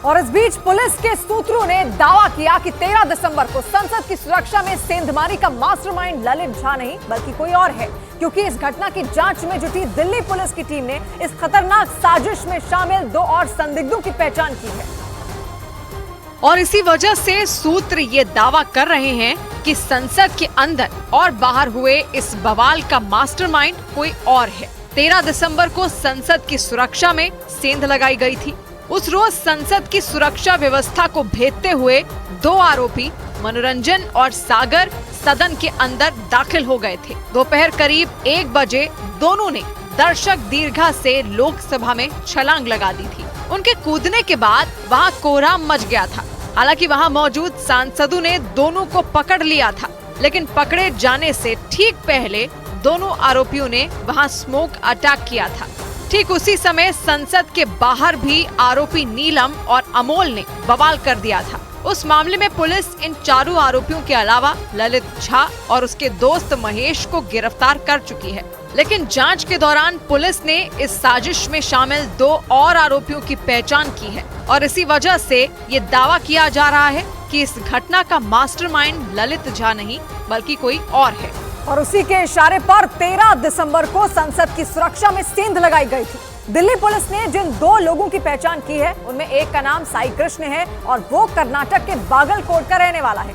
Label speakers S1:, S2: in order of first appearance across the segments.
S1: और इस बीच पुलिस के सूत्रों ने दावा किया कि 13 दिसंबर को संसद की सुरक्षा में सेंधमारी का मास्टरमाइंड ललित झा नहीं बल्कि कोई और है, क्योंकि इस घटना की जांच में जुटी दिल्ली पुलिस की टीम ने इस खतरनाक साजिश में शामिल 2 और संदिग्धों की पहचान की है।
S2: और इसी वजह से सूत्र ये दावा कर रहे हैं कि संसद के अंदर और बाहर हुए इस बवाल का मास्टरमाइंड कोई और है। 13 दिसंबर को संसद की सुरक्षा में सेंध लगाई गई थी। उस रोज संसद की सुरक्षा व्यवस्था को भेदते हुए 2 आरोपी मनोरंजन और सागर सदन के अंदर दाखिल हो गए थे। दोपहर करीब 1 बजे दोनों ने दर्शक दीर्घा से लोकसभा में छलांग लगा दी थी। उनके कूदने के बाद वहां कोहराम मच गया था। हालांकि वहां मौजूद सांसदों ने दोनों को पकड़ लिया था, लेकिन पकड़े जाने से ठीक पहले दोनों आरोपियों ने वहां स्मोक अटैक किया था। ठीक उसी समय संसद के बाहर भी आरोपी नीलम और अमोल ने बवाल कर दिया था। उस मामले में पुलिस इन चारों आरोपियों के अलावा ललित झा और उसके दोस्त महेश को गिरफ्तार कर चुकी है। लेकिन जांच के दौरान पुलिस ने इस साजिश में शामिल 2 और आरोपियों की पहचान की है और इसी वजह से ये दावा किया जा रहा है कि इस घटना का मास्टरमाइंड ललित झा नहीं बल्कि कोई और है।
S1: और उसी के इशारे पर 13 दिसंबर को संसद की सुरक्षा में सेंध लगाई गई थी। दिल्ली पुलिस ने जिन 2 लोगों की पहचान की है उनमें एक का नाम साई कृष्ण है और वो कर्नाटक के बागलकोट का रहने वाला है।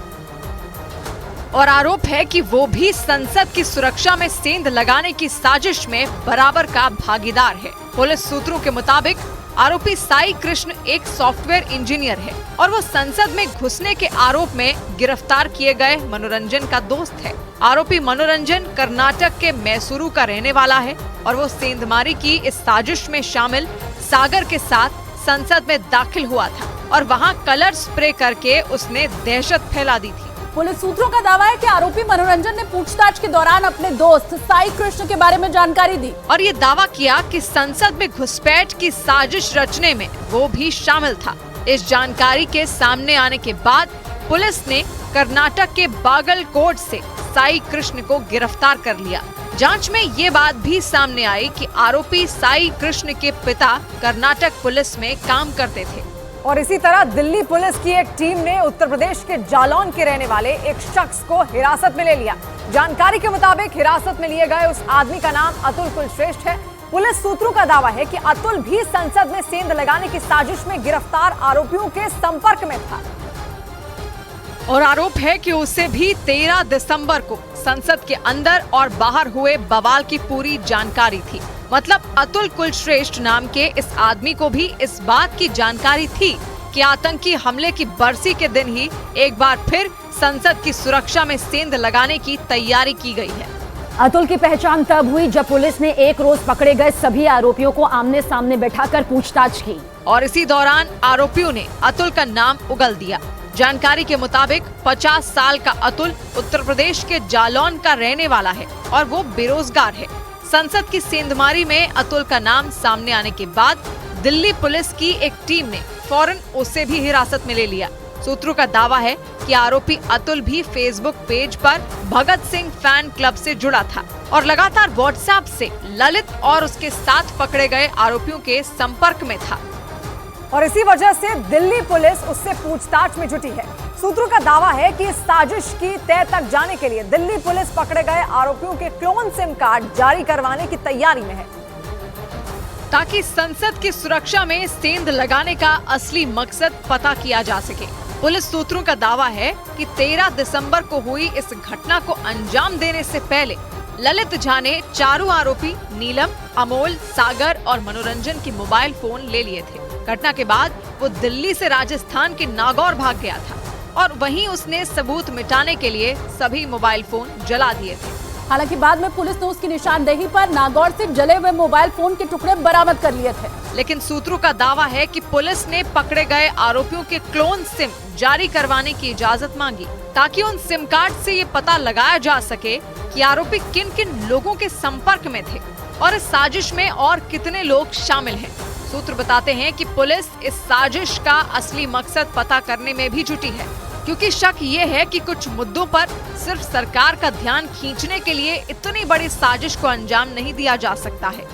S2: और आरोप है कि वो भी संसद की सुरक्षा में सेंध लगाने की साजिश में बराबर का भागीदार है। पुलिस सूत्रों के मुताबिक आरोपी साई कृष्ण एक सॉफ्टवेयर इंजीनियर है और वो संसद में घुसने के आरोप में गिरफ्तार किए गए मनोरंजन का दोस्त है। आरोपी मनोरंजन कर्नाटक के मैसूरू का रहने वाला है और वो सेंधमारी की इस साजिश में शामिल सागर के साथ संसद में दाखिल हुआ था और वहाँ कलर स्प्रे करके उसने दहशत फैला दी थी।
S3: पुलिस सूत्रों का दावा है कि आरोपी मनोरंजन ने पूछताछ के दौरान अपने दोस्त साई कृष्ण के बारे में जानकारी दी
S2: और ये दावा किया कि संसद में घुसपैठ की साजिश रचने में वो भी शामिल था। इस जानकारी के सामने आने के बाद पुलिस ने कर्नाटक के बागलकोट से साई कृष्ण को गिरफ्तार कर लिया। जांच में ये बात भी सामने आई कि आरोपी साई कृष्ण के पिता कर्नाटक पुलिस में काम करते थे।
S1: और इसी तरह दिल्ली पुलिस की एक टीम ने उत्तर प्रदेश के जालौन के रहने वाले एक शख्स को हिरासत में ले लिया। जानकारी के मुताबिक हिरासत में लिए गए उस आदमी का नाम अतुल कुलश्रेष्ठ है। पुलिस सूत्रों का दावा है कि अतुल भी संसद में सेंध लगाने की साजिश में गिरफ्तार आरोपियों के संपर्क में था
S2: और आरोप है कि उसे भी 13 दिसंबर को संसद के अंदर और बाहर हुए बवाल की पूरी जानकारी थी। मतलब अतुल कुलश्रेष्ठ नाम के इस आदमी को भी इस बात की जानकारी थी कि आतंकी हमले की बरसी के दिन ही एक बार फिर संसद की सुरक्षा में सेंध लगाने की तैयारी की गई है।
S3: अतुल की पहचान तब हुई जब पुलिस ने एक रोज पकड़े गए सभी आरोपियों को आमने सामने बैठाकर पूछताछ की
S2: और इसी दौरान आरोपियों ने अतुल का नाम उगल दिया। जानकारी के मुताबिक 50 साल का अतुल उत्तर प्रदेश के जालौन का रहने वाला है और वो बेरोजगार है। संसद की सेंधमारी में अतुल का नाम सामने आने के बाद दिल्ली पुलिस की एक टीम ने फौरन उसे भी हिरासत में ले लिया। सूत्रों का दावा है कि आरोपी अतुल भी फेसबुक पेज पर भगत सिंह फैन क्लब से जुड़ा था और लगातार व्हाट्सएप से ललित और उसके साथ पकड़े गए आरोपियों के संपर्क में था
S1: और इसी वजह से दिल्ली पुलिस उससे पूछताछ में जुटी है। सूत्रों का दावा है कि इस साजिश की तह तक जाने के लिए दिल्ली पुलिस पकड़े गए आरोपियों के क्लोन सिम कार्ड जारी करवाने की तैयारी में है,
S2: ताकि संसद की सुरक्षा में सेंध लगाने का असली मकसद पता किया जा सके। पुलिस सूत्रों का दावा है कि 13 दिसंबर को हुई इस घटना को अंजाम देने से पहले ललित झा ने चारों आरोपी नीलम, अमोल, सागर और मनोरंजन की मोबाइल फोन ले लिए थे। घटना के बाद वो दिल्ली से राजस्थान के नागौर भाग गया था और वहीं उसने सबूत मिटाने के लिए सभी मोबाइल फोन जला दिए थे।
S3: हालांकि बाद में पुलिस ने उसकी निशानदेही पर नागौर से जले हुए मोबाइल फोन के टुकड़े बरामद कर लिए थे।
S2: लेकिन सूत्रों का दावा है कि पुलिस ने पकड़े गए आरोपियों के क्लोन सिम जारी करवाने की इजाजत मांगी, ताकि उन सिम कार्ड से ये पता लगाया जा सके कि आरोपी किन किन लोगों के संपर्क में थे और इस साजिश में और कितने लोग शामिल हैं। सूत्र बताते हैं कि पुलिस इस साजिश का असली मकसद पता करने में भी जुटी है, क्योंकि शक ये है कि कुछ मुद्दों पर सिर्फ सरकार का ध्यान खींचने के लिए इतनी बड़ी साजिश को अंजाम नहीं दिया जा सकता है।